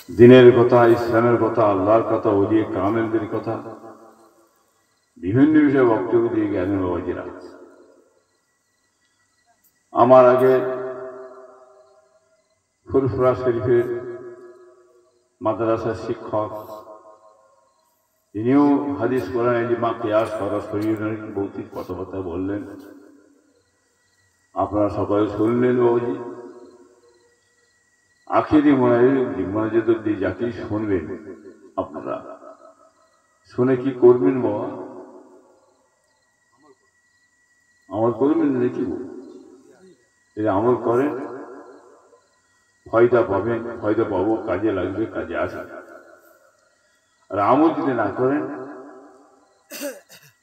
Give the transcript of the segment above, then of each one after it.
দিনের কথা, ইসলামের কথা, আল্লাহর কথা, ওলিয়ে কামেলদের কথা, বিভিন্ন বিষয়ে বক্তব্য দিয়ে জ্ঞানের বাবাজিরা। আমার আগে ফুরফুরা শরীফের মাদ্রাসার শিক্ষক, তিনিও হাদিস কোরআন ইজমা কিয়াস সরাসরি ভৌতিক কথাবার্তা বললেন। আপনারা সবাই শুনলেন বাবাজি। আখেরি মনোযোগ দিয়ে যাকে শুনবেন, আপনারা শুনে কি করবেন বাবা? আমল করবেন নাকি? এটা আমল করেন, ফয়দা পাবেন, ফয়দা পাবো, কাজে লাগবে, কাজে আসবে। আর আমল যদি না করেন,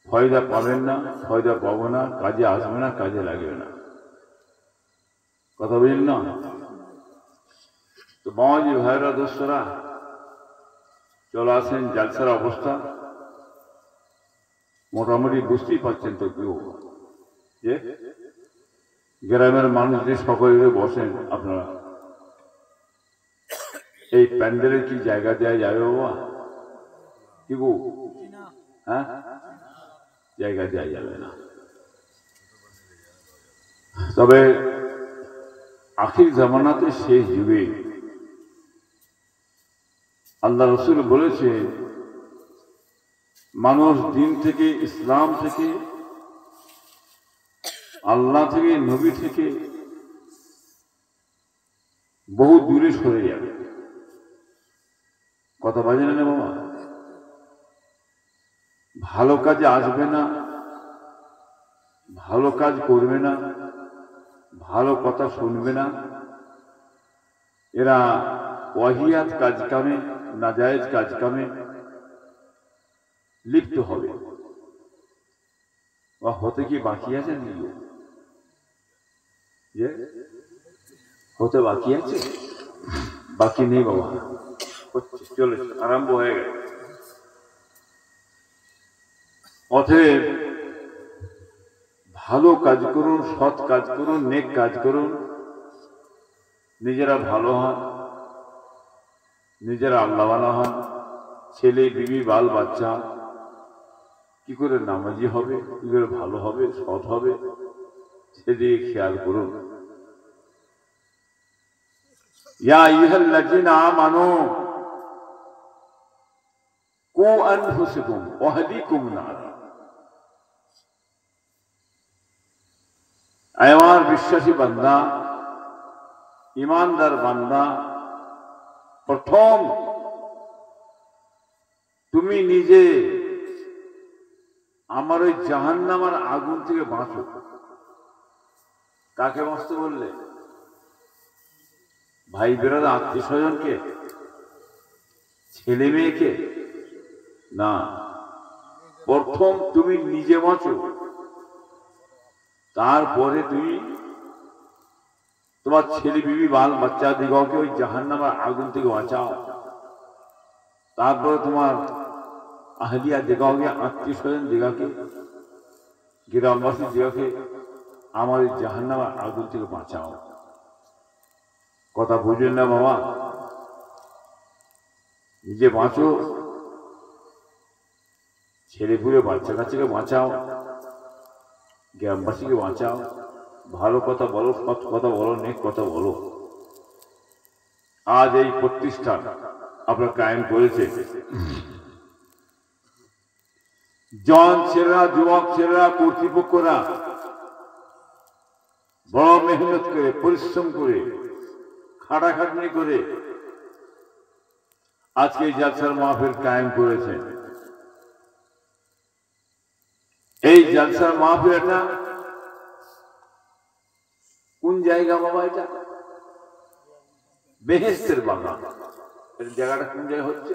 ফয়দা পাবেন না, ফয়দা পাবো না, কাজে আসবে না, কাজে লাগবে না। কথা বুঝলেন না? তো বাবাজি ভাইরা দোস্তরা চলে আসেন। জালসার অবস্থা মোটামুটি বুঝতেই পারছেন তো কেউ, যে গ্রামের মানুষদের সকলে বসেন আপনারা। এই প্যান্ডেলের কি জায়গা দেওয়া যাবে বাবা? কি গো? হ্যাঁ, জায়গা দেওয়া যাবে না। তবে আখির জামানাতে শেষ যুগে আল্লাহ রসুল বলেছে, মানুষ দিন থেকে, ইসলাম থেকে, আল্লাহ থেকে, নবী থেকে বহু দূরে সরে যাবে। কথা বাজে না বাবা? ভালো কাজে আসবে না, ভালো কাজ করবে না, ভালো কথা শুনবে না। এরা ওয়াহিয়াত কাজ কামে, নাজায়েজ কাজ কামে লিপ্ত হবে। হতে কি বাকি আছে? হতে বাকি আছে? বাকি নেই বাবা, চলে আরম্ভ হয়ে গেল। অতএব ভালো কাজ করুন, সৎ কাজ করুন, নেক কাজ করুন, নিজেরা ভালো হন, নিজেরা আল্লাহওয়ালা হন। ছেলে, বিবি, বাল বাচ্চা কি করে নামাজি হবে, কি করে ভালো হবে, সৎ হবে, সেদিকে খেয়াল করুন। ইয়া আইয়ুহাল্লাযীনা আমানু কু আনফুসাকুম ওয়া আহলিকুম নার। আমার বিশ্বাসী বান্দা, ইমানদার বান্দা, প্রথম তুমি নিজে আমার ওই জাহান্নামের আগুন থেকে বাঁচো। কাকে বাঁচতে বললে? ভাই বেরাদা, আত্মীয় স্বজনকে, ছেলে মেয়েকে না, প্রথম তুমি নিজে বাঁচো, তারপরে তুমি তোমার ছেলে, বিবি, বাল বাচ্চা দিগকে ওই জাহান্নামের আগুন থেকে বাঁচাও। তারপরে তোমার আহলিয়া দিগকে, আত্মীয় স্বজন দিগকে, গ্রামবাসী দিগকে আমার এই জাহান্নামের আগুন থেকে বাঁচাও। কথা বুঝলেন না বাবা? নিজে বাঁচো, ছেলেপুলে বাচ্চা কাচ্চাকে বাঁচাও, গ্রামবাসীকে বাঁচাও। ভালো কথা বলো, সৎ কথা বলো, নেক কথা বলো। আজ এই প্রতিষ্ঠান আপনার কায়েম করেছে। জওয়ান ছেলেরা, যুবক ছেলেরা, কর্তৃপক্ষরা বড় মেহনত করে, পরিশ্রম করে, খাটাখাটনি করে আজকে এই জালসার মাহফিল কায়েম করেছেন। এই জালসার মাহফিলটা কোন জায়গা বাবা? এটা বেহেশতের বাগান। এর জায়গাটা কোন জায়গায় হচ্ছে?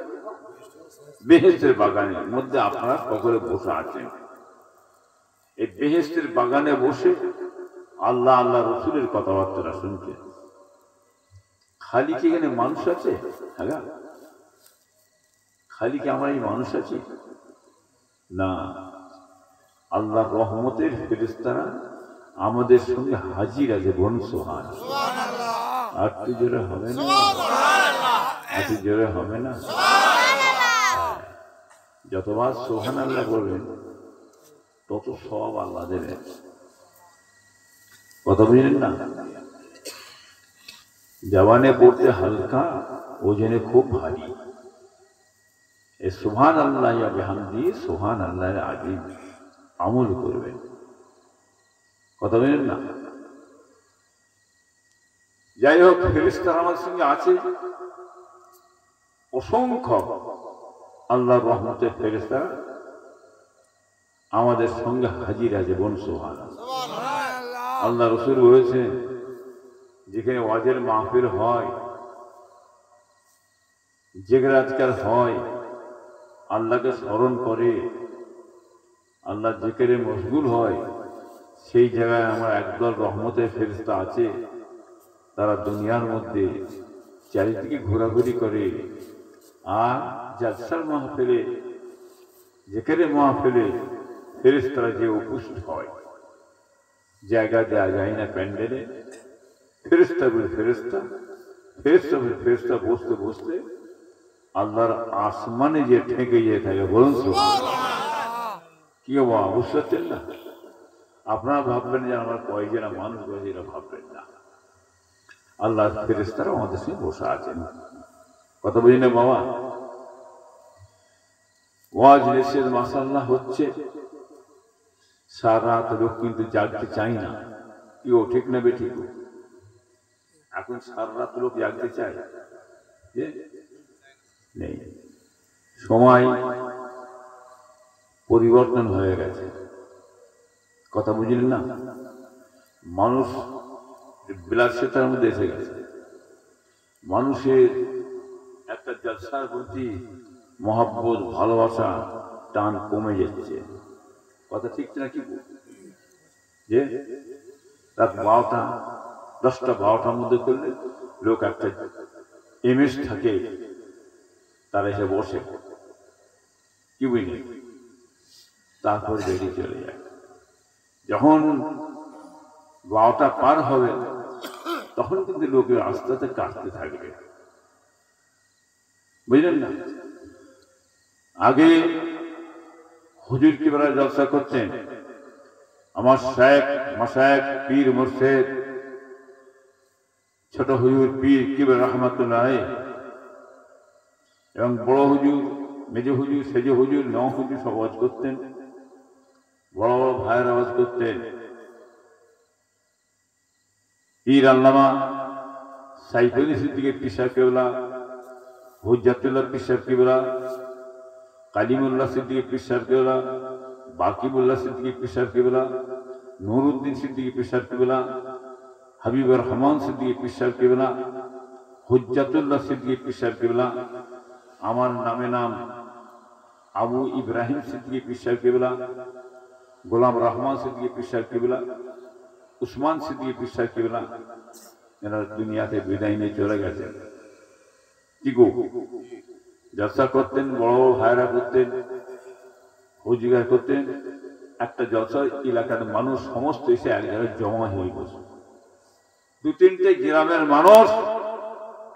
বেহেশতের বাগানের মধ্যে আপনারা সকলে বসে আছেন। এই বেহেশতের বাগানে বসে আল্লাহ আল্লাহ রসুলের কথাবার্তা শুনছেন। খালি কি এখানে মানুষ আছে? হ্যাঁ, খালি কি আমরা এই মানুষ আছি? না, আল্লাহ রহমতের ফেরেশতারা আমাদের সঙ্গে হাজির আছে। বলুন সুবহানাল্লাহ। আর তো জোরে হবে না? এত জোরে হবে না? যতবার সুবহানাল্লাহ বলবেন তত সওয়াব আল্লাহ দেবেন। কথা বুঝলেন না? জবানে পড়তে হালকা, ওজনে খুব ভারী। এই সুবহানাল্লাহ ওয়া বিহামদি, সুবহানাল্লাহিল আযীম আমল করবেন। কথা বুঝলেন না? যাই হোক, ফেরেশতারা আমাদের সঙ্গে আছে অসংখ্য। আল্লাহর রহমতের ফেরেশতারা আমাদের সঙ্গে হাজির আছে। বোন সুবহানাল্লাহ। আল্লাহ রাসূল বলেছেন, যেখানে ওয়াজের মাহফিল হয়, জিকির আজকার হয়, আল্লাহকে স্মরণ করে, আল্লাহ জিকিরে মশগুল হয়, সেই জায়গায় আমার একদল রহমতের ফেরেশতা আছে। তারা দুনিয়ার মধ্যে চারিদিকে ঘোরাঘুরি করে, আর জালসার মাহফিলে, জিকিরে মাহফিলে ফেরেশতারা যে উপস্থিত হয়, জায়গা দেওয়া যায় না প্যান্ডেলে, ফেরেশতা বলে ফেরেশতা, ফেরেশতা বলে ফেরেশতা বসতে বসতে আল্লাহর আসমানে যে ঠেকে যেয়ে থাকে। বলুন সুবহানাল্লাহ। কি বাবা, বুঝতে পারছেন না? আপনারা ভাববেন যে আমার কয়েকজনা মানুষ বসে, এরা ভাববেন না। আল্লাহর ফেরেশতারা আমাদের সঙ্গে বসে আছেন। কথা বুঝি না বাবা? ওয়াজ নিষেধ মাশাআল্লাহ হচ্ছে, সারা রাত লোক কিন্তু জাগতে চাই না। কি ও ঠিক না বেঠিক? এখন সারা রাত লোক জাগতে চায় যে নেই। সময় পরিবর্তন হয়ে গেছে। কথা বুঝলেন না? মানুষ বিলাসিতার মধ্যে এসে গেছে। মানুষের একটা জলসার প্রতি মহব্বত, ভালোবাসা, টান কমে যাচ্ছে। কথা ঠিক না? কি যে রাত 12টা, 10টা, 12টার মধ্যে করলে লোক একটা এমএস থাকে, তারা এসে বসে, কি বুঝলি, তারপর বেরিয়ে চলে যায়। যখন 12টা পার হবে তখন কিন্তু লোকের আস্তে আস্তে কাটতে থাকবে। বুঝলেন না? আগে হুজুর কিবরা জলসা করতেন, আমার শেখ মাশায়েখ পীর মুর্শিদ ছোট হুজুর পীর কিবরা রহমাতুল্লাহ এবং বড় হুজুর, মেজ হুজুর, সেজ হুজুর, নও হুজুর সব ওয়াজ করতেন। বড় বড় ভাইয়ের আওয়াজ করতেন। পীর আল্লামা সাইফুদ্দিন সিদ্দিকী পীর সাহেব কেবলা, হুজ্জাতুল্লাহ পীর সাহেব কেবলা, কালিমুল্লাহ সিদ্দিকী পীর সাহেব কেবলা, বাকিবুল্লাহ সিদ্দিকী পীর সাহেব কেবলা, নুরুদ্দিন সিদ্দিকী পীর সাহেব কেবলা, হাবিবুর রহমান সিদ্দিকী পীর সাহেব কেবলা, হুজ্জাতুল্লাহ সিদ্দিকী পীর সাহেব কেবলা, আমার নামে নাম আবু ইব্রাহিম সিদ্দিকী পীর সাহেব কেবলা, গোলাম রহমান সিদ্দিকী পীর সাহেব কেবলা, উসমান সিদ্দিকী পীর সাহেব কেবলা, এরা দুনিয়াতে বিদায় নিয়ে চলে গেছে। কি গো, জলসা করতেন, বড় বড় ভাইরা করতেন, হুজুর করতেন। একটা জলসা এলাকার মানুষ সমস্ত এসে এক জায়গায় জমা হয়ে বসে, 2-3টে গ্রামের মানুষ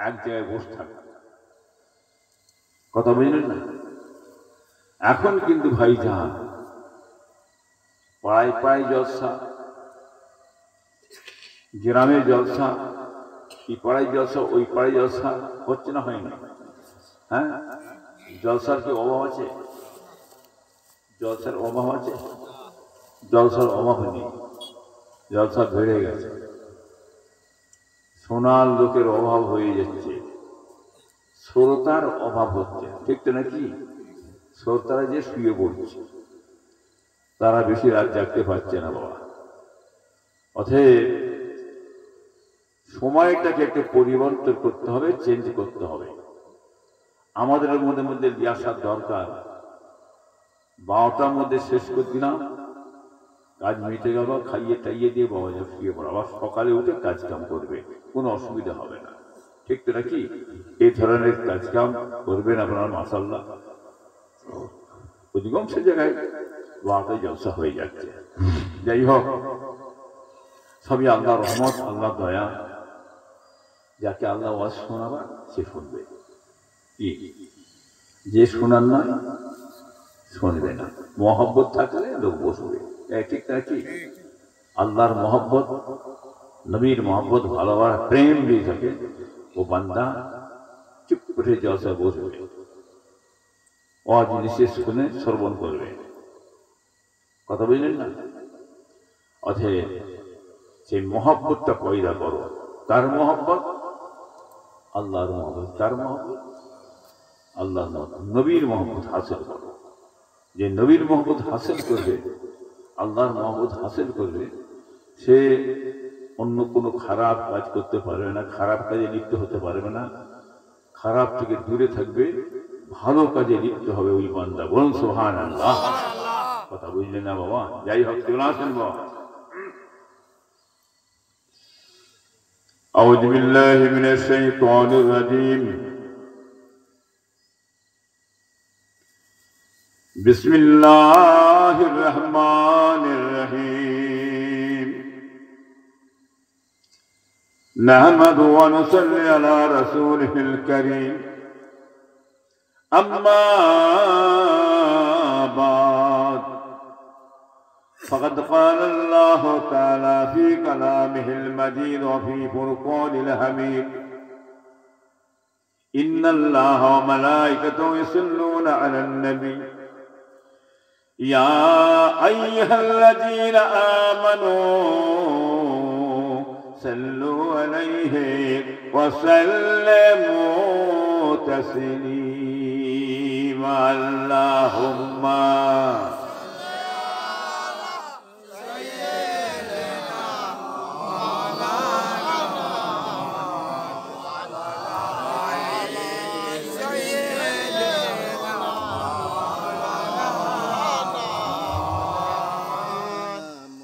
এক জায়গায় বসে থাকে। কথা বুঝলেন না? এখন কিন্তু ভাইজান পাড়ায় পাড়ায় জলসা, গ্রামে জলসা, এই পাড়ায় জলসা, ওই পাড়ায় জলসা হচ্ছে না, হয় না? হ্যাঁ, জলসার কি অভাব আছে? জলসার অভাব আছে? জলসার অভাব নেই, জলসা বেড়ে গেছে। সোনার লোকের অভাব হয়ে যাচ্ছে, শ্রোতার অভাব হচ্ছে। ঠিক তো নাকি? শ্রোতারা যে শুয়ে পড়ছে, তারা বেশি রাত জাগতে পারছে না বাবা। অতএব সময়টাকে একটু পরিবর্তন করতে হবে, চেঞ্জ করতে হবে। আমাদের মধ্যে মধ্যে আসার দরকার। 12টার মধ্যে শেষ করে দিলাম, কাজ মিটে গেল, খাইয়ে টাইয়ে দিয়ে বাবা যা শুয়ে পড়ো, আবার সকালে উঠে কাজ কাম করবে, কোনো অসুবিধা হবে না। ঠিক তো নাকি? এই ধরনের কাজ কাম করবেন আপনারা, মাশাআল্লাহ অধিকাংশ জায়গায় 12টায় জলসা হয়ে যাচ্ছে। যাই হোক, সবই আল্লাহর রহমত, আল্লাহর দয়া। যাকে আল্লাহ ওয়াজ শোনাবা সে শুনবে, কি যে শোনার নয় শুনবে না। মহব্বত থাকলে লোক বসবে, ঠিক না? কি আল্লাহর মহব্বত, নবীর মহব্বত, ভালোবাসা, প্রেম দিয়ে থাকে, ও বান্দা চুপ করে জলসা বসবে, ওয়াজ নিঃশেষ শুনে শ্রবণ করবে। কথা বুঝলেন না? অতএব সেই মহব্বতটা পয়দা করো। কার মহব্বত? আল্লাহর মহব্বত। কার মহব্বত? আল্লাহর মহব্বত। নবীর মহব্বত হাসিল করো। যে নবীর মহব্বত হাসিল করবে, আল্লাহর মহব্বত হাসিল করবে, সে অন্য কোনো খারাপ কাজ করতে পারবে না, খারাপ কাজে লিপ্ত হতে পারবে না, খারাপ থেকে দূরে থাকবে, ভালো কাজে লিপ্ত হবে ওই বান্দা। বলুন সুবহানাল্লাহ। কথা বুঝলেন না বাবা? যাই হোক, চলে আসেন বাবা। আউযু বিল্লাহি মিনাশ শাইতানির রাজীম। বিসমিল্লাহির রহমানির রহিম। নাহমাদু ওয়া নুসাল্লি আলা রাসূলিহিল কারীম। আম্মা বাদ। فقد قال الله تعالى في كلامه المجيد وفي فرقانه الحميد: إن الله وملائكته يصلون على النبي يا أيها الذين آمنوا صلوا عليه وسلموا تسليما. اللهم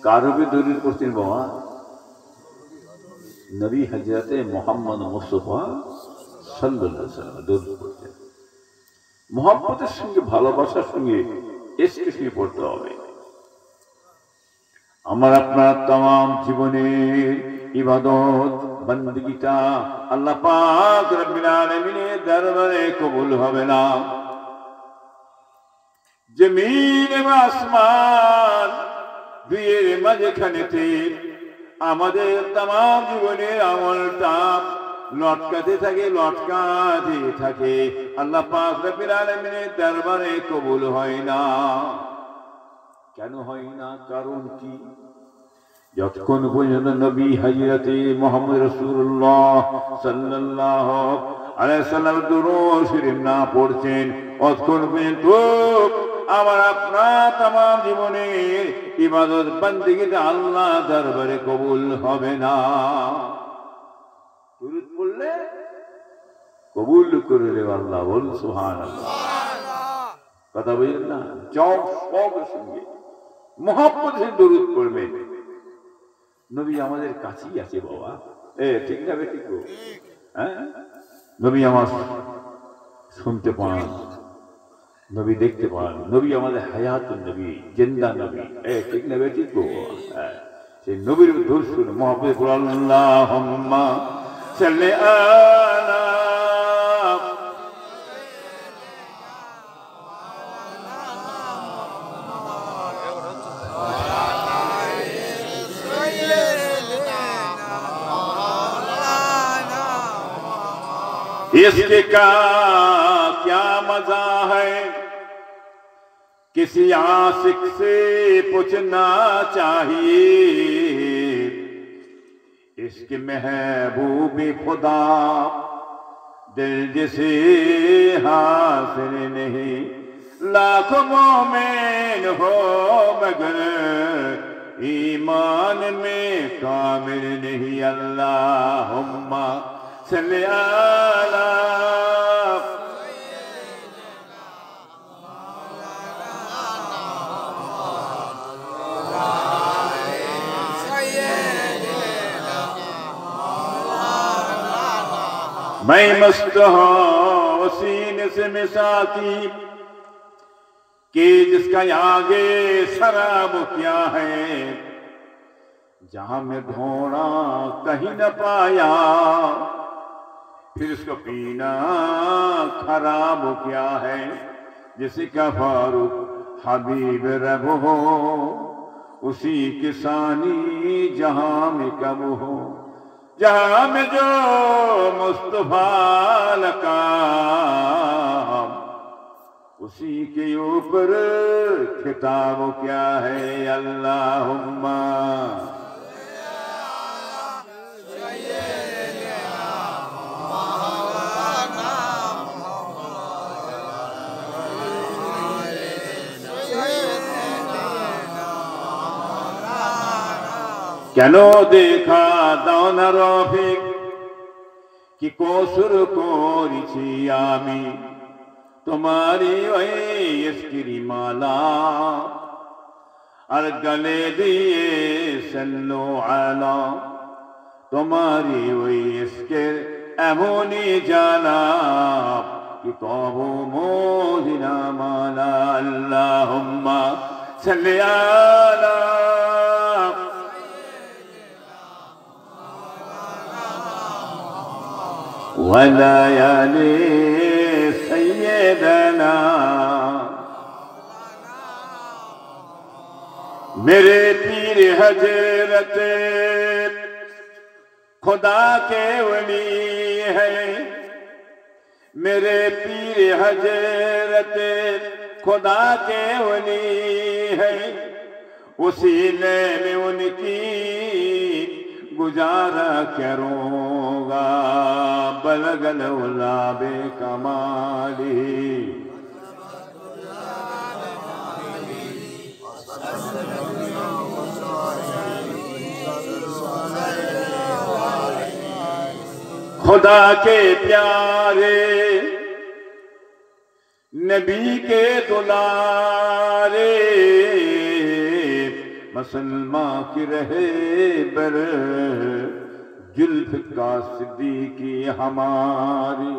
কারবে দরুদ পড়তেন বাবা? নবী হযরতে মুহাম্মদ মুস্তাফা সাল্লাল্লাহু আলাইহি ওয়াসাল্লাম দরুদ পড়তেন। মুহাব্বতের সঙ্গে, ভালোবাসার সঙ্গে, ইশকের সঙ্গে পড়তে হবে। আমার আপনার तमाम জীবনের ইবাদত বندگিটা আল্লাহ পাক রব্বুল আলামিনের দরবারে কবুল হবে না। জমিন এবং আসমান দুইয়ের মাঝখানেতে আমাদের तमाम জীবনের আমলটা লটকাতে থাকে, লটকাতে থাকে। আল্লাহ পাক রব্বুল আলামিনের দরবারে কবুল হয় না। কেন হয় না? কারণ কি? যতক্ষণ পর্যন্ত নবী হযরতে মুহাম্মদ রাসূলুল্লাহ সাল্লাল্লাহু আলাইহি ওয়াসাল্লাম দুরূদ শরীফ না পড়ছেন, ততক্ষণ পর্যন্ত আমার আপনার तमाम জীবনের ইবাদত বندگিটা আল্লাহ দরবারে কবুল হবে না। দুরূদ পড়লে কবুল করে দেবে আল্লাহ। বল সুবহানাল্লাহ। কথা বুঝলেন না? সবের সঙ্গে মুহাব্বতে দরুদ পড়বেন। নবী আমাদের কাছেই আছে বাবা, ঠিক না? ঠিক। হ্যাঁ, নবী আমার শুনতে পান, নবী দেখতে পান, নবী আমাদের হায়াতুন নবী, জিন্দা নবী, ঠিক না? ঠিক। সেই নবীর দরুদ শুনে মুহাব্বত করে আল্লাহুম্মা সাল্লি আলা इसके का क्या मजा है, किसी आशिक से पूछना चाहिए। इसके महबूब खुदा दिल जिसे हासिल नहीं, लाखों मोमिन हो मगर ईमान में कामिल नहीं। अल्लाहुम्मा सल्ली अला मैं मस्त हूँ सीने से मिसाकी कि जिसका आगे शराब क्या है, जहां में ढूंढा कहीं न पाया, फिर उसका पीना खराब क्या है, जिसका फारूक हबीब रब हो, उसी किसानी जहां में कब हो, जहां में जो मुस्तफा लकाम, उसी के ऊपर खिताब क्या है। अल्लाहुम्मा কেনো দেখা দাও না রফিক কি কসুর করেছি আমি, তোমারি ওই ইশকেরি মালা আর গলে দিয়ে সল্লু আলা, তোমারি ওই ইশকের এমনই জানা কি কবু মদিনা মালা। আল্লাহুম্মা সাল্লি আলা वलयाली सैयदना, मेरे पीर हजरत खुदा के वली है, मेरे पीर हजरत खुदा के वली है, उसीले में उनकी गुजारा करूंगा बलगल उलाबे कमाली। खुदा के प्यारे नबी के दुलारे, मुसलमान की रहे बर जुल्फ़िकार सिद्दीकी हमारी,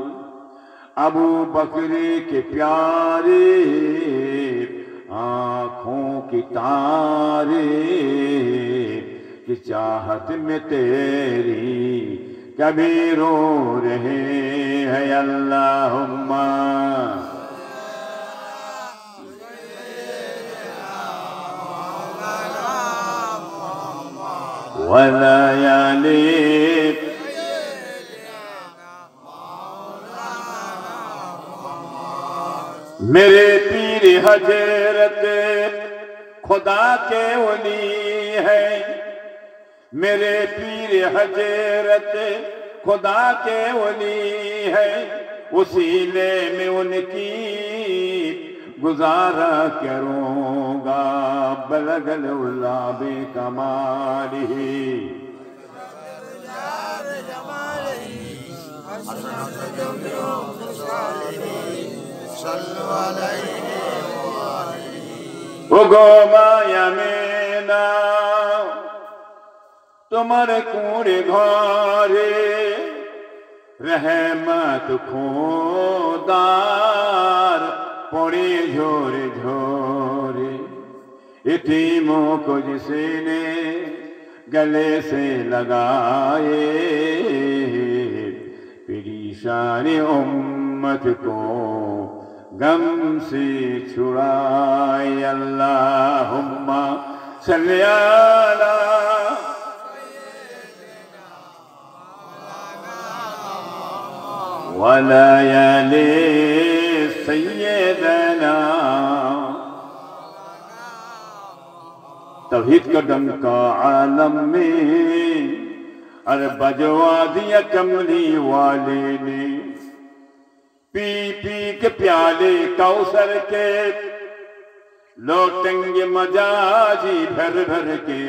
अबू बकरी के प्यारे आँखों की तारे की चाहत में तेरी कभी रो रहे हैं। अल्लाहुम्मा वलयाली मेरे पीर हजरत खुदा के वली है, मेरे पीर हजरत खुदा के वली है, उसीले में उनकी गुजारा करूंगा बलगल उलाबे कमाली। ओ गो माया मेना তোমার কুঁড়ে ঘরে रहमत खोदार पड़े झोरे झोरे, यतीमों को जिसने गले से लगाए, परेशान उम्मत को गम से छुड़ाए। अल्लाहुम्मा सल्ली अला वलयाली सैयदना। तौहीद का डंका आलम में अरे बजवा दिया कमली वाले ने, पी पी के प्याले कौसर के लौटेंगे मजाजी भर भर के,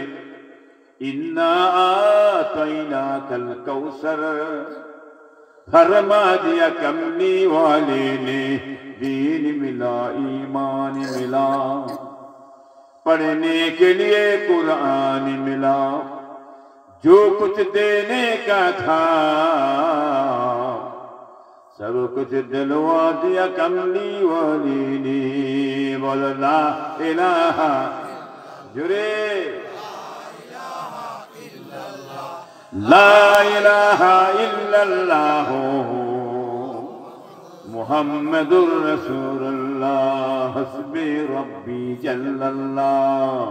इन्ना आतैना कल कौसर फरमा दिया कमली वाले ने। दीन मिला ईमान मिला, पढ़ने के लिए कुरान मिला, जो कुछ देने का था सब कुछ दिलवा दिया कमली वाली ने। बोल ला इलाहा जुरे ला इलाहा इल्लल्लाह মুহাম্মাদুর রাসূলুল্লাহ হাসবি রব্বি জাল্লাল্লাহ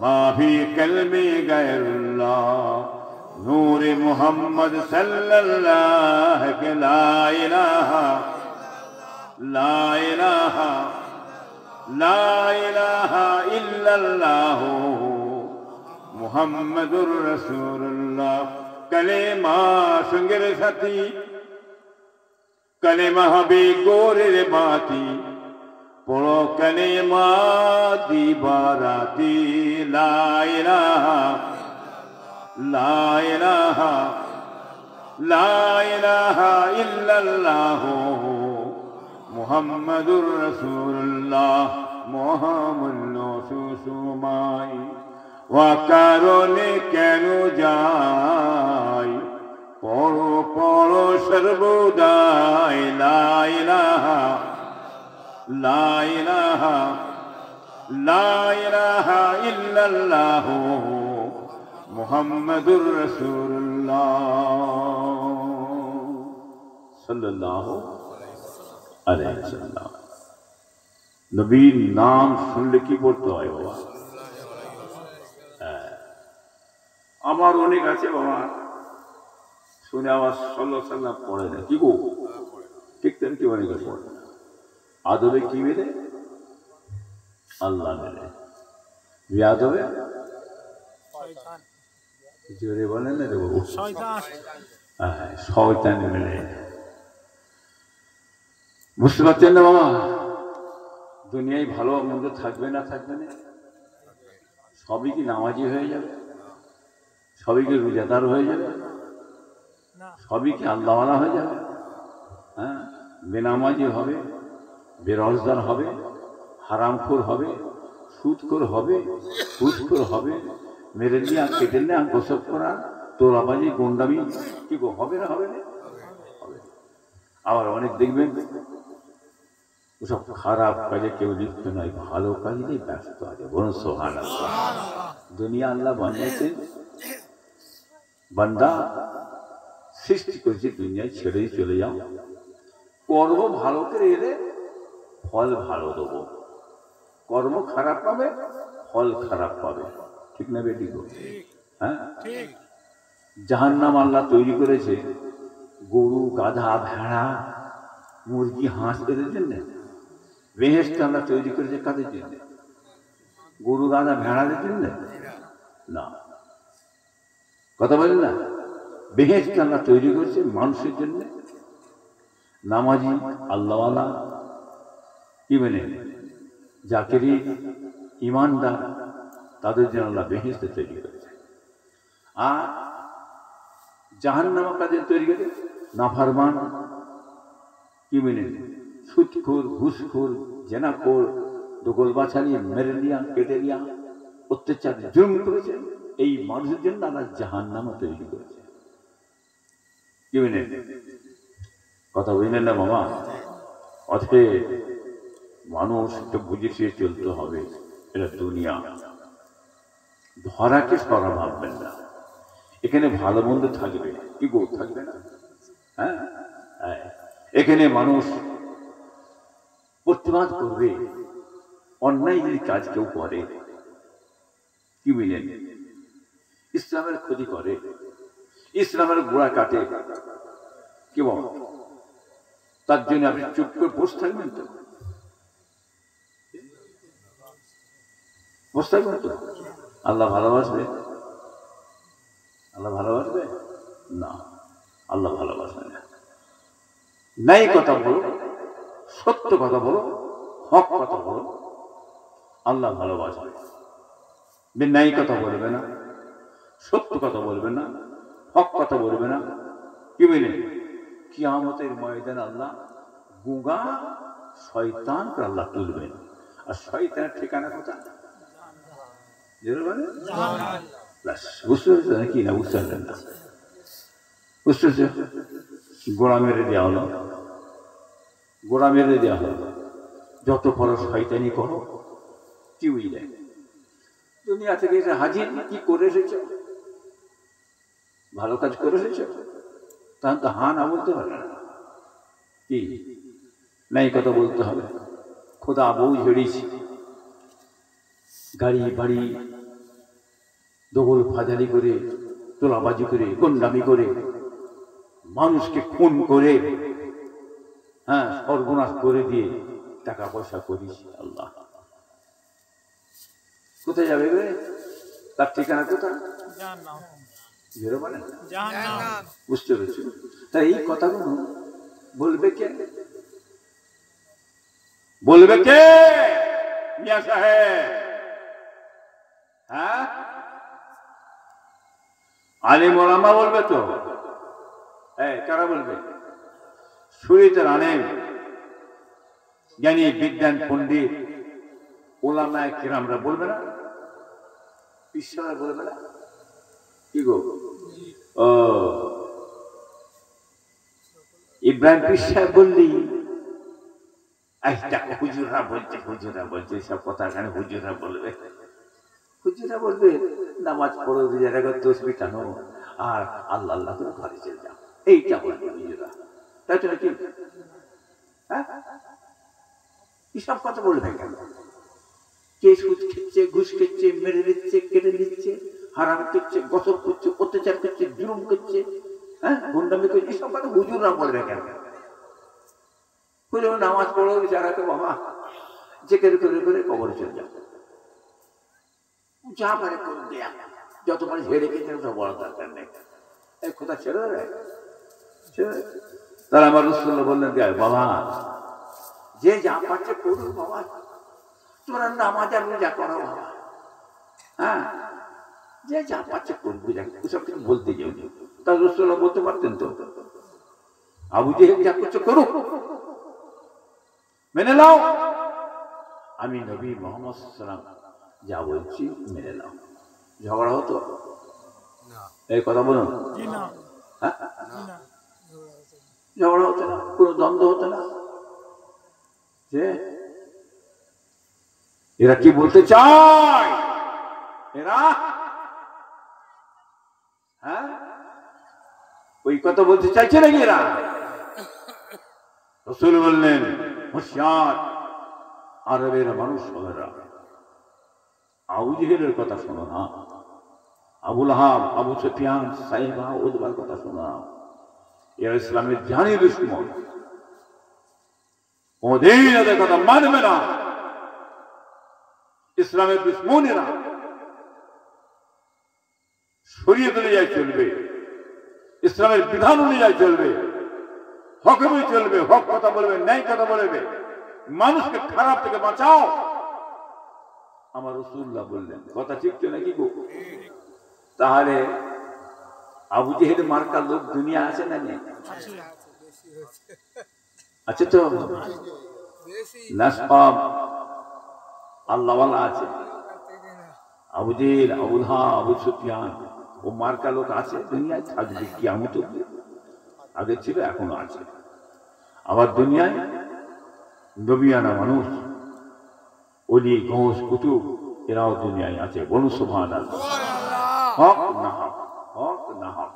মা ফি কলবি গায়রুল্লাহ নূর মুহাম্মদ সাল্লাল্লাহু লা ইলাহা লা ইলাহা লা ইলাহা ইল্লাল্লাহ মুহাম্মাদুর রাসূলুল্লাহ কালেমা সঙ্গের সাথী কালেমা হবে গোরের বাতি পড়ো কালেমা দিবারাতি লা ইলাহা লা ইলাহা লা ইলাহা ইল্লাল্লাহ মুহাম্মাদুর রাসূলুল্লাহ মুহাম্মদ সুসুমাই ওয়াকারণে কেন যাই পড়ো পড়ো সর্বদাই লা ইলাহা লা ইলাহা লা ইলাহা ইল্লাল্লাহ মুহাম্মাদুর রাসূলুল্লাহ সাল্লাল্লাহু আলাইহি ওয়াসাল্লাম। নবীর নাম শুনলে কি বলতে হয় বাবা? আমার অনেক আছে বাবা শুনে আবার সাল্লাল্লাহু আলাইহি ওয়াসাল্লাম পড়ে না, কি গো ঠিক তেমনি অনেকে পড়ে না। আদবে কি মেলে? আল্লাহ মেলে। বিয়াদবে জোরে বলেন না রে বাবু, শয়তান মেলে। বুঝতে পারছেন না বাবা? দুনিয়ায় ভালো মন্দ থাকবে না থাকবে না? সবই কি নামাজি হয়ে যাবে? সবই কি রোজাদার হয়ে যাবে? সবই কি আল্লাহওয়ালা হয়ে যাবে? হ্যাঁ, বেনামাজি হবে, বেরোজগার হবে, হারামখোর হবে, সুদখোর হবে, ঘুষখোর হবে, মেরে নিয়ে কেটে নেয়া গোসব করা, তোলাবাজি গুন্ডামি কি গো হবে না? হবে না? হবে। আবার অনেক দেখবেন ওসব খারাপ কাজে কেউ লিপ্ত নয়, ভালো কাজে ব্যস্ত আছে। বলুন সুবহানাল্লাহ। দুনিয়া আল্লাহ বানিয়েছে, বান্দা সৃষ্টি করেছে দুনিয়ায় ছেড়েই চলে যাও, কর্ম ভালো করে এলে ফল ভালো দেবো, কর্ম খারাপ পাবে ফল খারাপ পাবে। ঠিক না বেটি গো? হ্যাঁ, জাহান্নাম আল্লাহ তৈরি করেছে গরু, গাধা, ভেড়া, মুরগি, হাঁস এদের জন্য। বেহেশত আল্লাহ তৈরি করেছে কাদের জন্য? গরু, গাধা, ভেড়াদের জন্য না। কথা বলেন না? বেহেশত আল্লাহ তৈরি করেছে মানুষের জন্য। নামাজি, আল্লাহওয়ালা, কি বলে জাকেরি, ইমানদার, তাদের জন্য আল্লাহ বেহেশত তৈরি করেছে। আর জাহান্নাম কাদের তৈরি করে? নাফরমান, কি বলে সুদখোর, ঘুষখোর, জেনাখোর, দখল বাছানি, মেরে নেওয়া, কেটে নেওয়া, অত্যাচার, জুলুম করেছে। এই মানুষের জন্য আল্লাহ জাহান্নাম তৈরি করেছে। কি বলে কথা বুঝলেন না মামা? অতএব মানুষ একটু বুঝে শুয়ে চলতে হবে। এটা দুনিয়া, ধরাকে সরা ভাববেন না। এখানে ভালো মন্দ থাকবে, কি গো থাকবে না? হ্যাঁ, এখানে মানুষ প্রতিবাদ করবে। অন্যায় যদি কাজ কেউ করে, কি বুঝলেন, ইসলামের ক্ষতি করে, ইসলামের গোড়া কাটে, কি বল, তার জন্য আপনি চুপ করে বসে থাকবেন তো? বসে থাকবেন তো? আল্লাহ ভালোবাসবে? আল্লাহ ভালোবাসবে না, আল্লাহ ভালোবাসবে না। নাই কথা বলো, সত্য কথা বলো, হক কথা বলো, আল্লাহ ভালোবাসবে। নাই কথা বলবে না, সত্য কথা বলবে না, হক কথা বলবে না, কি বলে কিয়ামতের ময়দানে আল্লাহ গুঙ্গা শয়তানকে আল্লাহ তুলবেন। আর শয়তানের ঠিকানা কোথায়? বুঝতে পেরেছেন নাকি? না বুঝতে পারলেন না? বুঝতে পেরেছে? গোড়া মেরে দেওয়া হলো, গোড়া মেরে দেওয়া হলো। যত বড় শয়তানি করো, কি বুঝলে দুনিয়া থেকে এসে হাজির, কি করে এসেছ? ভালো কাজ করে এসেছ? তাহলে তো হা না বলতে পারে না। কি নাই কথা বলতে হবে। খোদা বউ ঝেড়েছি, গাড়ি বাড়ি দোগল ফাজালি করে, তোলাবাজি করে, গন্ডামি করে, মানুষকে খুন করে, হ্যাঁ, সর্বনাশ করে দিয়ে টাকা পয়সা করিস। আল্লাহ কোথায় যাবে রে? তার ঠিকানা কোথায়? বুঝতে পেরেছি। তাই এই কথাগুলো বলবে কে? বলবে কে? মিয়া সাহেব, হ্যাঁ, আলিম ওলামা বলবে তো? কারা বলবে? শরীয়তের আলেম, জ্ঞানী বিজ্ঞান পণ্ডিত ওলামায়ে কিরামরা বলবে না? ঈশ্বর বলবে না? কি গো? ও ইব্রাহিম পীর সাহেব বললি হুজুরা বলছে, হুজুরা বলছে, সব কথা এখানে হুজুরা বলবে। হুজুরা বলবে নামাজ পড়ো, তসবিহ টানো, আর আল্লাহ আল্লাহ করে ঘরে চলে যাও, এইটা বলবে হুজুরা। তাই তো নাকি? হ্যাঁ, এসব কথা বলবে কেন? কে সুদ খেচ্ছে, ঘুষ খেচ্ছে, মেরে দিচ্ছে, কেটে দিচ্ছে, হারাম করছে, গসব করছে, অত্যাচার করছে, জুলুম করছে, হ্যাঁ, গুন্ডামি করছে, এসব কথা হুজুররা বলবে কেন? নামাজ পড়ো, যারা তো বাবা জেকের করে করে কবরে চলে যাও, যা পারে করে দেয়া, যত পারে ঝেড়ে খেতে বড় দরকার নেই। এই কথা ছেড়ে দেয়। তাহলে আমার রাসূলুল্লাহ বললেন, বাবা যে যা পাচ্ছে করুক বাবা, তোমরা নামাজ আর রোজা করো বাবা, হ্যাঁ, যে যা পাচ্ছে করবো, ওসব কিছু বলতে যাও। তার রাসূলুল্লাহ বলতে পারতেন তো, আবু জেহেল যা করছে করুক, মেনে নাও, আমি নবী মুহাম্মদ সাল্লাল্লাহু আলাইহি ওয়াসাল্লাম যা বলছি মেনে নাও। ঝগড়া হতো? এই কথা বলুন, ঝগড়া হতো না, কোনো দ্বন্দ্ব হতো না। যে এরা কি বলতে চায়, এরা হ্যাঁ ওই কথা বলতে চাইছে নাকি এরা? রাসূল বললেন, হুঁশিয়ার আরবের মানুষ সবেরা, আবু জেহেলের কথা শোনো না, আবু লাহাব, আবু সুফিয়ান, সাইবা, উতবার কথা শোনো না। এরা ইসলামের জানি দুশমন, কোনদিন এদের কথা মানবে না। ইসলামের দুশমন এরা, শরীয়ত অনুযায়ী চলবে, ইসলামের বিধান অনুযায়ী চলবে, হকমে চলবে, হক কথা বলবে, ন্যায় কথা বলবে, মানুষকে খারাপ থেকে বাঁচাও। আমার রাসূলুল্লাহ বললেন, কথা ঠিক তো নাকি গো? তাহলে আবু জেহেল মার্কার লোক দুনিয়া আছে না নেই? আছে তো, নাসব আল্লাহওয়ালা আছে। আবু জেহেল, আবু লাহাব, আবু সুফিয়ান ও মার্কা লোক আছে, দুনিয়ায় থাকবে কিয়ামত অবধি। আগে ছিল, এখনো আছে। আবার দুনিয়ায় নবিয়ানা মানুষ, ওলি, গৌস, কুতুব, এরাও দুনিয়ায় আছে। বলুন সুবহানাল্লাহ। হক না হক, হক না হক,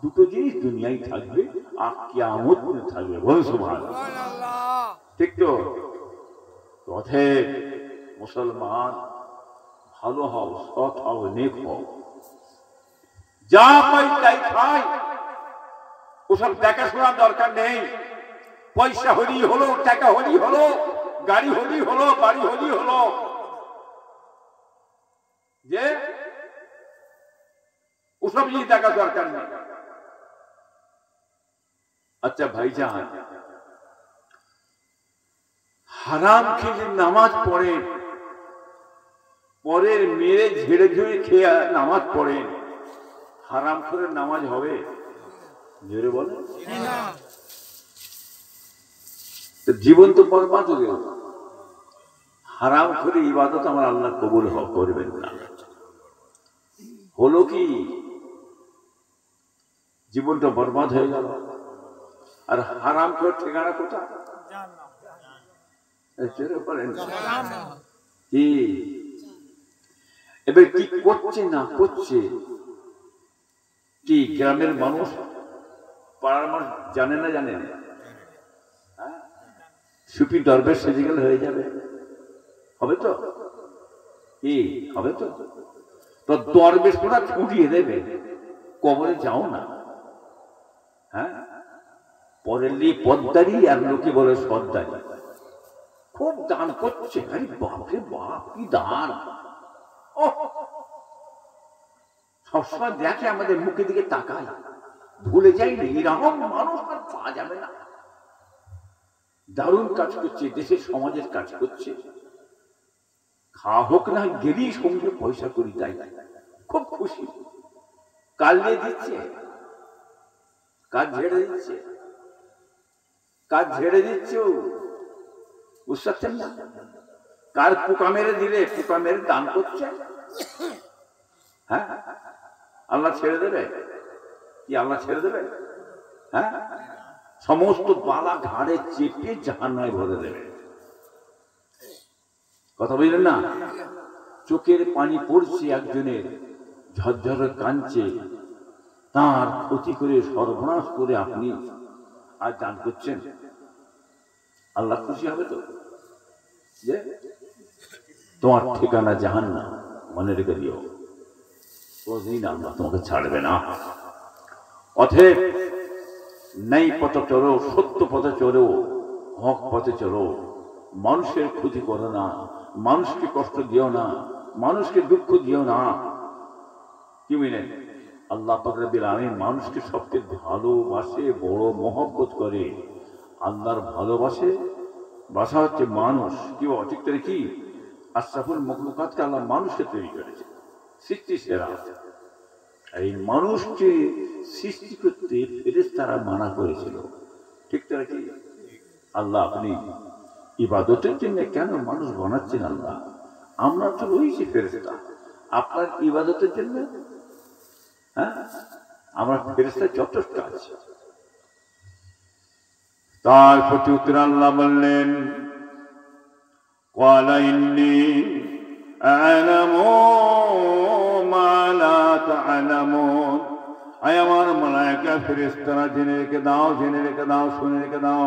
দুটো জিনিস দুনিয়ায় থাকবে, আর কিয়ামত পর্যন্ত থাকবে। বলুন সুবহানাল্লাহ। ঠিক তো? অতএব মুসলমান ভালো হও, সৎ হও, নেক হও, যা পাই তাই খাই, ওসব দেখাশোনার দরকার নেই। পয়সা হলেই হলো, টাকা হলেই হলো, গাড়ি হলেই হলো, বাড়ি হলেই হলো, যে ওসব জিনিস দেখা দরকার নেই। আচ্ছা ভাইজান, হারাম খেয়ে নামাজ পড়ে, পরের মেরে ঝেড়ে ঝেড়ে খেয়ে নামাজ পড়ে, হারাম করে নামাজ হবে? জোরে বলে, জীবন তো বরবাদ হয়ে গেল। হারাম করে ইবাদত আমার আল্লাহ কবুল করবেন না। হলো কি, জীবনটা বরবাদ হয়ে গেল। আর হারাম করে ঠিকানা কোথায়? কি এবার কি করছে না করছে, কি গ্রামের মানুষ, পাড়ার মানুষ জানে না? জানে না? সুফি দরবেশ সেজে গেলে হয়ে যাবে? হবে তো? কি হবে তো? তো দরবেশ তোরা ছুটিয়ে দেবে, কবরে যাও না। হ্যাঁ, পরের নিয়ে পদ্মারি আর লোকে বলে সর্দারি। খুব দান করছে, আরে বাপরে বাপ কি দান! সবসময় দেখে আমাদের মুখের দিকে তাকায়, ভুলে যায়নি এরকম মানুষ আর পাওয়া যাবে না। দারুণ কাজ করছে, দেশের সমাজের কাজ করছে। খাওয়া হোক না গেলেই সঙ্গে পয়সা করি, তাই খুব খুশি। কাল নিয়ে দিচ্ছে, কাজ ঝেড়ে দিচ্ছে, কাজ ঝেড়ে দিচ্ছে। বুঝতে পারছেন না? কার পোকা মেরে দিলে পোকা মেরে দান করছে। হ্যাঁ, আল্লাহ ছেড়ে দেবে কি? আল্লাহ ছেড়ে দেবে? হ্যাঁ, সমস্ত বালা ঘাড়ে চেপে জাহান্নামে ভরে দেবে। কথা বুঝলেন না? চোখের পানি পড়ছে একজনের, ঝরঝরে কাঁদছে, তার ক্ষতি করে সর্বনাশ করে আপনি আর দান করছেন। আল্লাহ খুশি হবে তো? যে তোমার ঠিকানা জাহান্নাম, মনে রেখে দিও, কোনদিন আল্লাহ তোমাকে ছাড়বে না। অতএব ন্যায় পথে চলো, সত্য পথে চলো, হক পথে চলো। মানুষের ক্ষতি করো না, মানুষকে কষ্ট দিও না, মানুষকে দুঃখ দিও না। কি বুঝলেন? আল্লাহ পাক রব্বুল আলামিন মানুষকে সবচেয়ে ভালোবাসে, বড় মহব্বত করে। আল্লাহর ভালোবাসে বাসা হচ্ছে মানুষ। কি ঠিক করে? কি আশরাফুল মখলুকাতকে আল্লাহ মানুষকে তৈরি করেছে, সৃষ্টি সেরা। এই মানুষকে সৃষ্টি করতে ফেরেশতারা মানা করেছিল। ঠিক তারা কি? আল্লাহ আপনি ইবাদতের জন্য কেন মানুষ বানাচ্ছেন? আল্লাহ আমরা তো রয়েছি ফেরেশতা, আপনার ইবাদতের জন্য। হ্যাঁ, আমরা ফেরেশতা যথেষ্ট আছে। তার প্রতি উত্তর আল্লাহ বললেন, ক্বালা ইন্নী আ'লামু মা লা তা'লামুন। আয় আমার মালায়েকা ফেরেশতারা, জেনে রেখে দাও, জেনে রেখে দাও, শুনে রেখে দাও,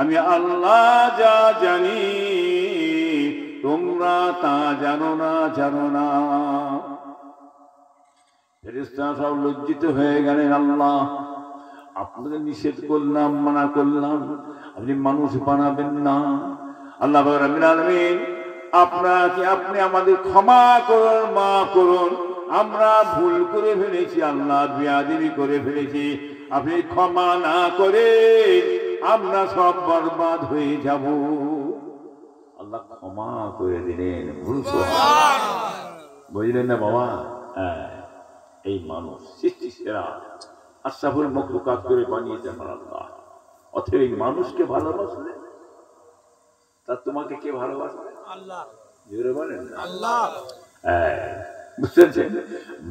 আমি আল্লাহ যা জানি তোমরা তা জানো না, জানো না। ফেরেশতারা সব লজ্জিত হয়ে গেলেন। আল্লাহ আপনাকে নিষেধ করলাম, মানা করলাম, আপনি মানুষ বানাবেন না। আল্লাহ রাব্বুল আলামিন আপনি আমাদের ক্ষমা করুন, মাফ করুন, আমরা ভুল করে ফেলেছি, আল্লাহ বেয়াদবি করে ফেলেছি। আপনি ক্ষমা না করে আমরা সব বরবাদ হয়ে যাব। আল্লাহ ক্ষমা করে দিলেন। বুঝলেন না বাবা? এই মানুষ সৃষ্টি সেরা, আশরাফুল মখলুকাত করে বানিয়েছে আমার আল্লাহ। অতএব এই মানুষকে ভালোবাসলে তা তোমাকে কে ভালোবাসবে? আল্লাহ। জোরে বলেন আল্লাহ। বুঝতেছেন?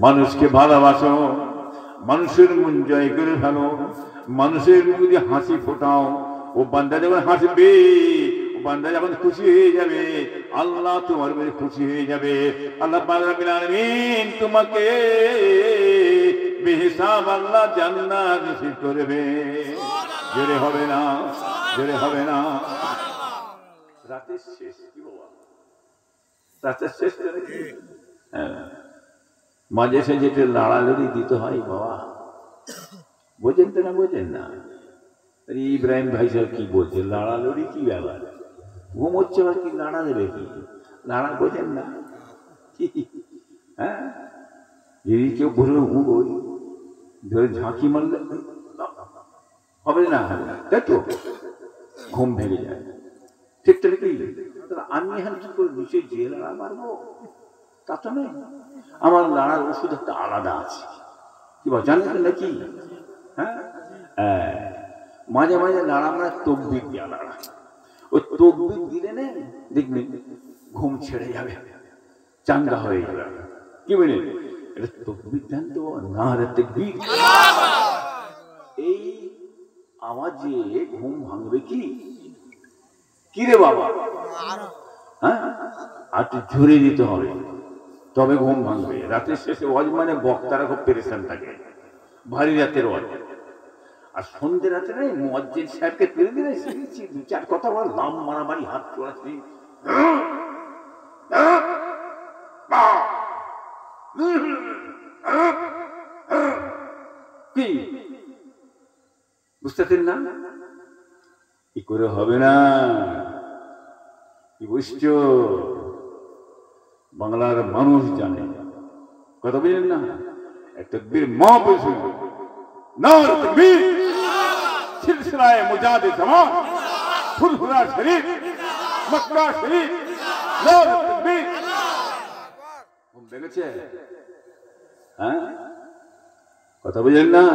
মানুষকে ভালোবাসো, মানুষের মন জয় করে ফেলো, মানুষের মুখ দিয়ে হাসি ফোটাও। ও বান্দা যখন হাসবে, ও বান্দা যখন খুশি হয়ে যাবে, আল্লাহ তোমার উপরে খুশি হয়ে যাবে। আল্লাহ পাক রব্বুল আলামিন তোমাকে বেহিসাব আল্লাহ জান্নাত নসিব করবে। জোরে হবে না? জোরে হবে না? রাতের শেষ কি বাবা? রাতের শেষ মাঝে সে যেটা লাড়ালড়ি দিতে হয় বাবা, বোঝেন তো না? বোঝেন না? ইব্রাহিম ভাই সাহেব কি বলছে, লাড়ালড়ি কি ব্যাপার? ঘুমোচ্ছে আবার কি লাড়া দেবে? কি লাড়া বোঝেন না? হ্যাঁ, যদি কেউ বলল ধরে ঝাঁকি মারলে হবে না, তাই তো ঘুম ভেঙে যায়। ঠিক তাহলে কি আমি এখানে কি করে নিচে যে লাড়া মারবো? তা তো নেই, আমার লাড়ার ওষুধ একটা আলাদা আছে। কি বল জানেন নাকি? হ্যাঁ, মাঝে মাঝে লাড়া আমরা তকবির দিয়া লাড়া, ওই তকবির দিলে নেই দেখবেন ঘুম ছেড়ে যাবে, চাঙ্গা হয়ে যাবে। কি বলেন? এটা তকবির দেন তো না রে তাকবীর। এই আওয়াজে ঘুম ভাঙবে কি? কি রে বাবা? হ্যাঁ, আর একটু ঝুড়ে দিতে হবে, তবে ঘুম ভাঙবে। রাতের শেষে ওয়াজ মানে বক্তারা খুব পেরেশান থাকে, ভারী রাতের ওয়াজ। আর সন্ধ্যে রাতে নাই মুয়াজ্জিন সাহেবকে তুলে দিলে দু চার কথা বল, লাম মারামারি, হাত চড়াচ্ছি, কি বুঝতেছেন না? কি করে হবে না? কি বুঝছ? বাংলার মানুষ জানে, কথা বুঝলেন না? একটা বীর মা বলছে নার তাকবীর, সিলসিলায়ে মুজাহিদ জামান, ফুরফুরা শরীফ, মক্কা শরীফ, নার তাকবীর। ঘুম দেখেছে? হ্যাঁ, কথা বুঝলেন না?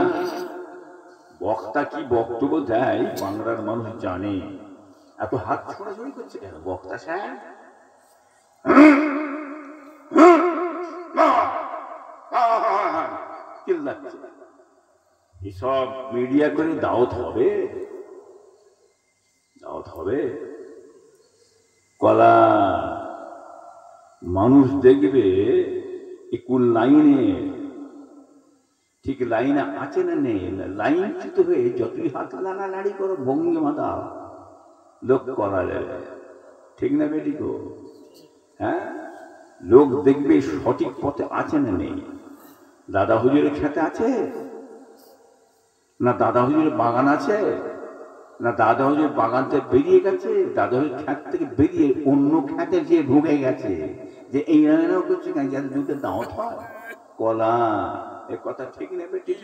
বক্তা কি বক্তব্য দেয় বাংলার মানুষ জানে। এত হাত ছোড়াছড়ি করছে কেন বক্তা সাহেব? এসব মিডিয়া করে দাওয়াত হবে, দাওয়াত হবে। কলা মানুষ দেখবে কোন লাইনে, ঠিক লাইনে আছে না নেই, লাইন চ্যুত হয়ে যতই হাত নাড়ানাড়ি করো, ভঙ্গিমা দাও, লোক করা যাবে, ঠিক না বেটি গো? হ্যাঁ, লোক দেখবে সঠিক পথে আছে না নেই। দাদা হুজুরের খেতে আছে না, দাদা হুজুরের বাগান আছে না, দাদা হুজুর বাগান থেকে বেরিয়ে গেছে, দাদা হুজুর খেত থেকে বেরিয়ে অন্য খেতে যে ঢুকে গেছে, যে এই রান্নাও করছে না, যাদের দুধে দাওয়াত হয়। কলা এ কথা ঠিক নেবে, ঠিক?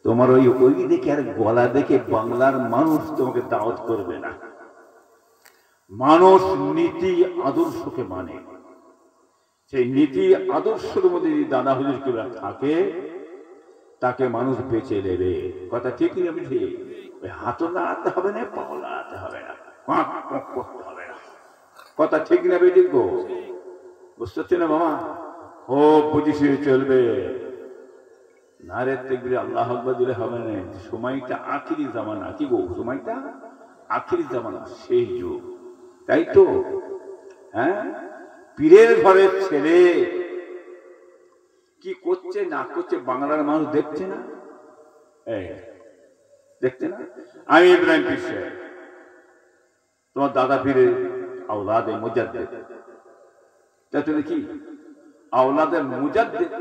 তোমার ওই দেখে আর গলা দেখে বাংলার মানুষ তোমাকে দাওয়াত করবে না। মানুষ নীতি আদর্শকে মানে, সেই নীতি আদর্শের মধ্যে যদি দাদা হুজুর কেউ থাকে, তাকে মানুষ বেঁচে নেবে। কথা ঠিক নেবে, ঠিক? ওই হাতও নাড়াতে হবে না, পাও নাড়াতে হবে না, করতে হবে না। কথা ঠিক নেবে, ঠিক গো? বুঝতে পারছি না মামা? ও বুঝিস চলবে না রে, তাকবীর আল্লাহু আকবার দিলে হবে না। সময়টা আখিরি জামানা, কি গো? সময়টা আখিরি জামানা, সেই যুগ, তাই তো? হ্যাঁ, পীরের ঘরের ছেলে কি করছে না করছে বাংলার মানুষ দেখছে না, দেখছে না? আমি ইব্রাহিম পীর সাহেব, তোমার দাদা পীরের আওলাদে মুজাদ্দিদ, তা তুমি কি আওলাদে মুজাদ্দিদ,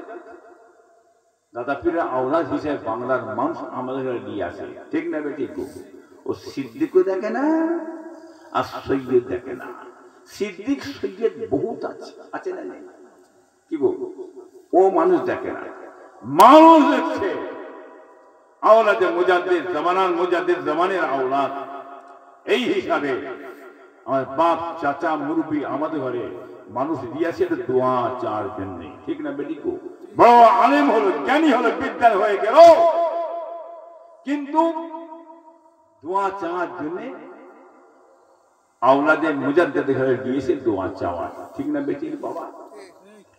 দাদা পীরের আওলাদ হিসেবে বাংলার মানুষ আমাদের নিয়ে আসে, ঠিক না বেটি? ও সিদ্দিকও দেখে না আর সৈয়দ দেখে না। সিদ্দিক সৈয়দ বহুত আছে, আছে না নেই? কি গো? ও মানুষ দেখে না, মানুষ দেখছে আওলাদে মুজাদ্দিদ, জামানার মুজাদ্দিদ, জামানের আওলাদ। এই হিসাবে আমার বাপ, চাচা, মুরব্বী আমাদের ঘরে মানুষ দিয়েছে দোয়া চার জন্য, ঠিক না বেটি? বড় আলেম হলো, জ্ঞানী হলো, বিদ্যান হয়ে গেল, কিন্তু দোয়া চাওয়ার জন্য আওলাদে মুজাদ্দিদ ঘরে দিয়েছে দোয়া চাওয়া, ঠিক না বেটি বাবা?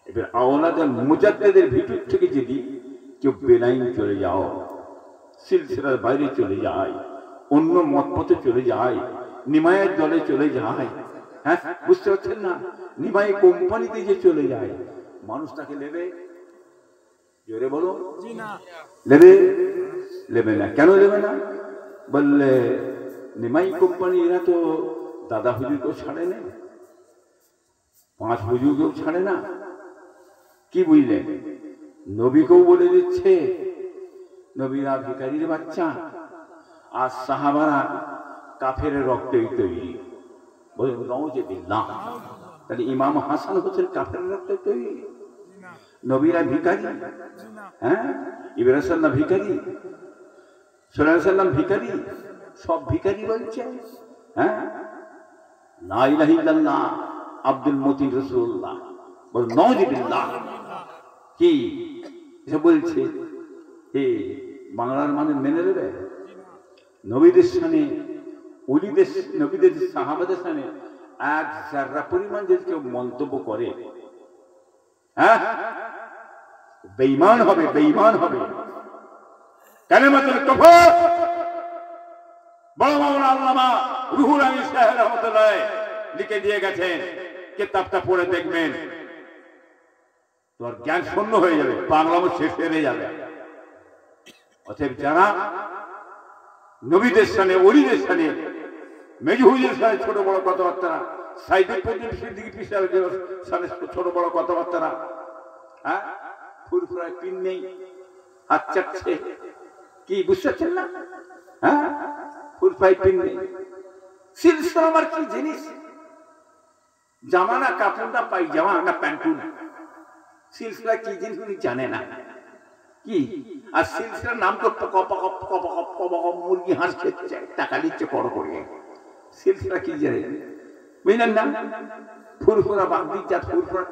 এবার আওলাদে মুজাদ্দিদের ভিতর থেকে যদি কেউ বেলাইন চলে যাও, সিলসিলার বাইরে চলে যায়, অন্য মত পথে চলে যায়, নিমায়ের দলে চলে যায়, হ্যাঁ বুঝতে পারছেন না? নিমাই কোম্পানিতে যে চলে যায়, মানুষ তাকে নেবে? জোরে বলো, নেবে? নেবে না। কেন নেবে না? বললে নিমাই কোম্পানি এরা তো দাদা হুজুরকেও ছাড়ে না, পাঁচ হুজুরকেও ছাড়ে না। কি বুঝলেন? নবীকেও বলে দিচ্ছে নবীরা ভিখারির বাচ্চা, আর সাহাবারা কাফের রক্তেই তৈরি। বলেন নাউজুবিল্লাহ। তাহলে ইমাম হাসান হোসেন কাফের রক্তে তৈরি? নবীরা ভিখারি? হ্যাঁ, ইব্রাহিম সাল্লাম ভিখারি, সুলাইমান সাল্লাম ভিখারি, সব ভিখারি বলছে। হ্যাঁ, লা ইলাহা ইল্লাল্লাহ আব্দুল মতিন রাসূলুল্লাহ, বল নাউজুবিল্লাহ। কি এসব বলছে? হে বাংলার মানুষ মেনে নেবে? নবীদের সামনে, ওলিদের, নবীদের সাহাবাদের সামনে এক যারা পরিমাণ যদি কেউ মন্তব্য করে, হ্যাঁ, বেঈমান হবে, বেঈমান হবে। কালেমাতুল কুফর বড় মাওলানা আল্লামা রুহুল আমিন সাহেব রাহমাতুল্লাহ লিখে দিয়ে গেছেন, কিতাবটা পড়ে দেখবেন, তোমার জ্ঞান শূন্য হয়ে যাবে, বাংলা শেষ হয়ে যাবে। অতএব যারা নবীদের সামনে ওলিদের সামনে মেজহুজের সামনে ছোট বড় কথাবার্তা, সাইদুদ্দিন সিদ্দিকী পীর সাহেবের সামনে ছোট বড় কথাবার্তা, হ্যাঁ, ফুরফুরায় পিন নেই, হাত চাটছে, কি বুঝতে পারছেন না? হ্যাঁ, ফুরফুরায় পিন নেই। সিলসিলা আমার কি জিনিস? জামা না কাপড় না পায়জামা না প্যান্টুন, সিলসিলা কি জিনিস উনি জানে না কি? আর সিলসিলার নাম তো মুরগি হাঁস খেতে টাকা দিচ্ছে বড় করে, সিলসিলা কি জানে বুঝলেন না? ফুরফুরা বাগদি জাত, ফুরফুরা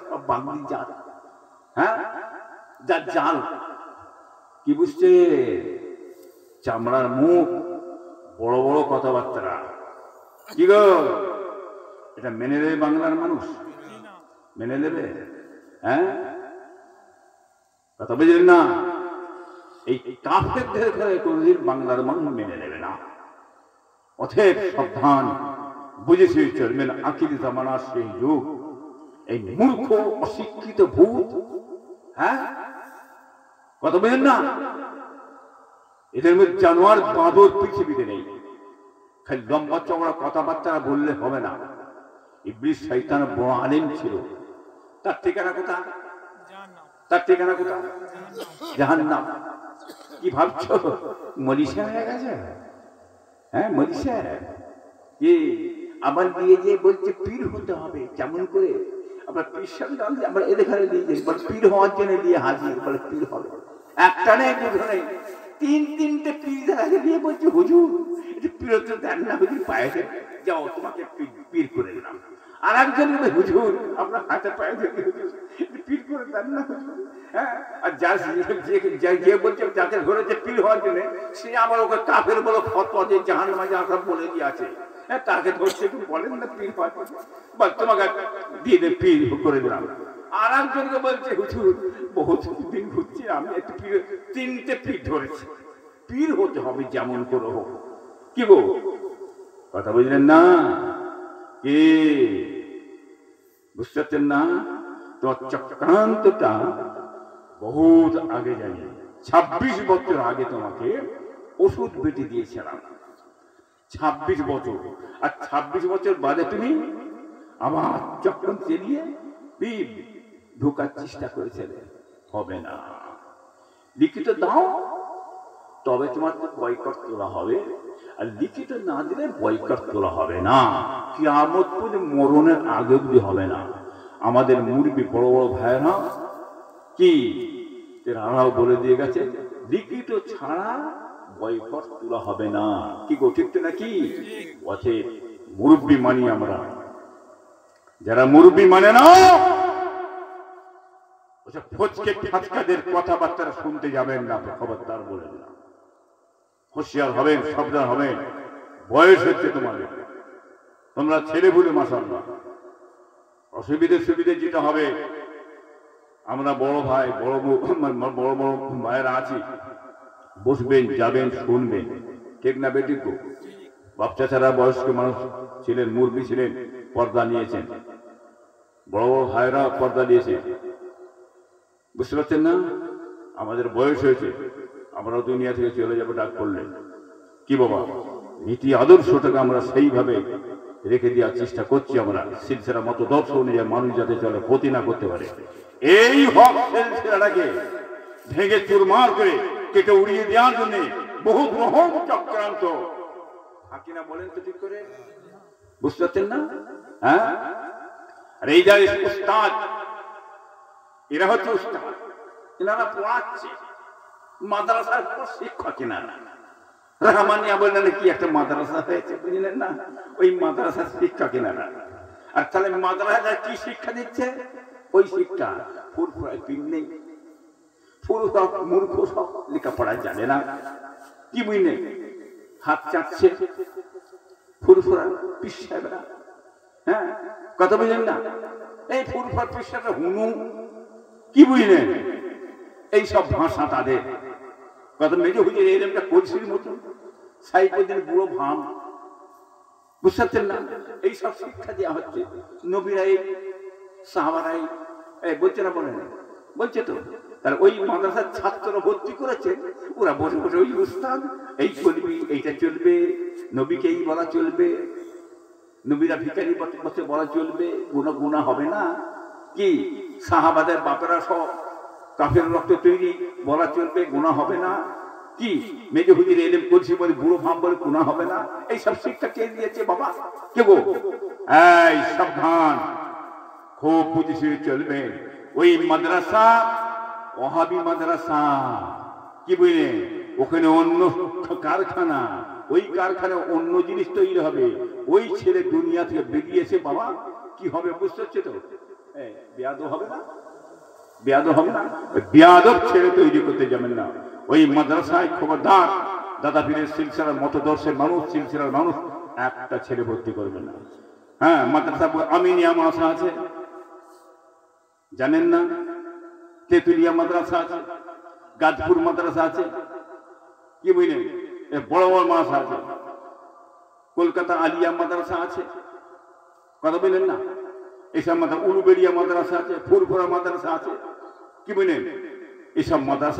সব বাগদি জাত, হ্যাঁ, যার জাল কি বুঝছে? চামড়ার মুখ, বড় বড় কথাবার্তা, কি গো এটা মেনে নেবে বাংলার মানুষ? মেনে নেবে? হ্যাঁ, কথা বুঝলেন না? এই কাফেরদের ঘরে কোনদিন বাংলার মানুষ মেনে নেবে না। অতএব সাবধান, বুঝেছি চলবেন আখির জামানার সেই যুগ। এই মূর্খ অশিক্ষিত ভূত, হ্যাঁ, কথা বুঝলেন না? এদের মধ্যে জানোয়ার বাঁদর পৃথিবীতে নেই। খালি লম্বা চওড়া কথাবার্তা বললে হবে না। ইবলিস শয়তান বড় আলেম ছিল, তার ঠিকানা কোথায়? তার ঠিকানা কোথায়? জাহান্নাম। কি ভাবছো মনীষা হয়ে গেছে? হ্যাঁ, মনীষা কি আবার দিয়ে যে বলছে পীর হতে হবে, কেমন করে? আমরা পীর সাহেব আমরা এদের ঘরে দিয়ে যাই, পীর হওয়ার জন্য দিয়ে হাজির, বলে পীর হবে। একটা নেই, দুটো নেই, তিনটে পীর আগে দিয়ে বলছে হুজুর এটা পীর হতে দেন না, হুজুর পায়ে যাও তোমাকে পীর করে দিলাম। আর একজন হুজুর আপনার হাতে পায়ে ধরে পীর করে দেন না হুজুর। হ্যাঁ, আর যে বলছে যাকে ধরেছে পীর হওয়ার জন্য, সে আবার ওকে কাফের বলে ফতোয়া দিয়ে জাহান্নামে যাওয়ার বলে দিয়ে আছে। হ্যাঁ, তাকে ধরছে একটু বলেন না পীর হওয়ার জন্য, বল তোমাকে দিয়ে পীর করে দিলাম। আর একজনকে বলছে হুজুর বহুত দিন ঘুরছি আমি, একটু পীর, তিনটে পীর ধরেছি, পীর হতে হবে যেমন করে হোক। কি গো কথা বুঝলেন না? কি বুঝতে পারছেন না? তোমার চক্রান্তটা বহুত আগে জানি, 26 বছর আগে তোমাকে ওষুধ বেটে দিয়েছিলাম। 26 বছর, আর 26 বছর বাদে তুমি আমার চক্র চালিয়ে পীর ঢোকার চেষ্টা করেছিলে। হবে না, লিখিত দাও তবে তোমার তো বয়কট তোলা হবে, আর লিখিত না দিলে বয়কট তোলা হবে না। কিয়ামত পর্যন্ত মরণের আগে অবধি হবে না। আমাদের মুরবি বড় বড় ভাইরা কি তারাও বলে দিয়ে গেছে, লিখিত ছাড়া বয়কট তোলা হবে না। কি গো ঠিক তো নাকি? অতএব মুরব্বি মানি আমরা। যারা মুরব্বি মানে না, ফচকে ফাচকাদের কথাবার্তা শুনতে যাবেন না, খবরদার বলেন না। হুঁশিয়ার হবেন, সাবধান হবেন। বয়স হচ্ছে তোমাদের, তোমরা ছেলে ভুলে মাশাআল্লাহ। অসুবিধে সুবিধে যেটা হবে, আমরা বড় ভাই বড় বড় বড় ভাইয়েরা আছি, বসবেন যাবেন শুনবেন, ঠিক না বেঠিক? বাপ চাচারা বয়স্ক মানুষ ছিলেন, মুরব্বী ছিলেন, পর্দা নিয়েছেন, বড় বড় ভাইয়েরা পর্দা নিয়েছে। বুঝতে পারছেন না? আমাদের বয়স হয়েছে, আমরাও দুনিয়া থেকে চলে যাবো ডাক করলে। কি বাবা, নীতি আদর্শটাকে আমরা সেইভাবে রেখে দেওয়ার চেষ্টা করছি। আমরা সিলসিলার মতো দর্শ অনুযায়ী মানুষ যাতে চলে ক্ষতি না করতে পারে, এই হক সিলসিলাটাকে ভেঙে চুরমার করে কেটে উড়িয়ে দেওয়ার জন্য বহুত মহৎ চক্রান্ত। হাকিনা বলেন তো ঠিক করে, বুঝতে পারছেন না? হ্যাঁ, আর এই যা উস্তাদ, এরা হচ্ছে উস্তাদ, এনারা পড়াচ্ছে মাদ্রাসার শিক্ষক। এনারা রহমানিয়া বললেন কি একটা মাদ্রাসা হয়েছে, বুঝলেন না? ওই মাদ্রাসার শিক্ষক এনারা। আর তাহলে মাদ্রাসা কি শিক্ষা দিচ্ছে? ওই শিক্ষা ফুরফুরায় পিন নেই, ফুরফুরা মূর্খ, সব লেখাপড়া জানে না, কি বুঝলেন? হাত চাটছে ফুরফুরা পীর সাহেবরা। হ্যাঁ, কথা বুঝলেন না? এই ফুরফুরা পীর সাহেবরা হুনু, কি বুঝলেন? এই সব ভাষা তাদের কত মেজে হুজুর এরকমটা কলসির মতো, সাইফুদ্দিন বুড়ো ভাম, বুঝতে পারছেন না? এই সব শিক্ষা দেওয়া হচ্ছে। নবীরাই সাহাবারাই বলছে না, বলেন বলছে তো, তার ওই মাদ্রাসার ছাত্ররা ভর্তি করেছে, ওরা বসে বসে ওই উস্তাদ এই করবি, এইটা চলবে, নবীকে এই বলা চলবে, নবীরা ভিখারি বসে বলা চলবে, গুণা গুণা হবে না, কি সাহাবাদের বাপেরা সব কাফের রক্ত তৈরি বলা চলবে, গুণা হবে না, কি মেজে হুজুর এলেম করছি বলে বুড়ো ভাব বলে গুণা হবে না। এইসব শিক্ষা কে দিয়েছে বাবা? কে গো? এই সাবধান, খুব বুঝে চলবে। ওই মাদ্রাসা ওয়াহাবি মাদ্রাসা, কি বুঝলেন? ওখানে অন্য কারখানা, ওই কারখানায় অন্য জিনিস তৈরি হবে। ওই ছেলে দুনিয়া থেকে বেরিয়েছে বাবা, কি হবে বুঝতে হচ্ছে তো? বেয়াদব হবে না? বেয়াদব হবে না? বেয়াদব ছেলে তৈরি করতে যাবেন না। ওই মাদ্রাসায় খবরদার, দাদা পীরের সিলসিলার মতদর্শের মানুষ, সিলসিলার মানুষ একটা ছেলে ভর্তি করবে না। হ্যাঁ, মাদ্রাসা আমিনিয়া মাদ্রাসা আছে, জানেন না? তেতুলিয়া মাদ্রাসা আছে, গাজপুর মাদ্রাসা আছে, কি বুঝলেন? বড় বড় মাদ্রাসা আছে, কলকাতা আলিয়া মাদ্রাসা আছে, কথা বললেন না? এইসব মাদ্রাসা, উলুবেড়িয়া মাদ্রাসা আছে, ফুরফুরা মাদ্রাসা আছে, কি বুঝলেন? এইসব মাদ্রাসা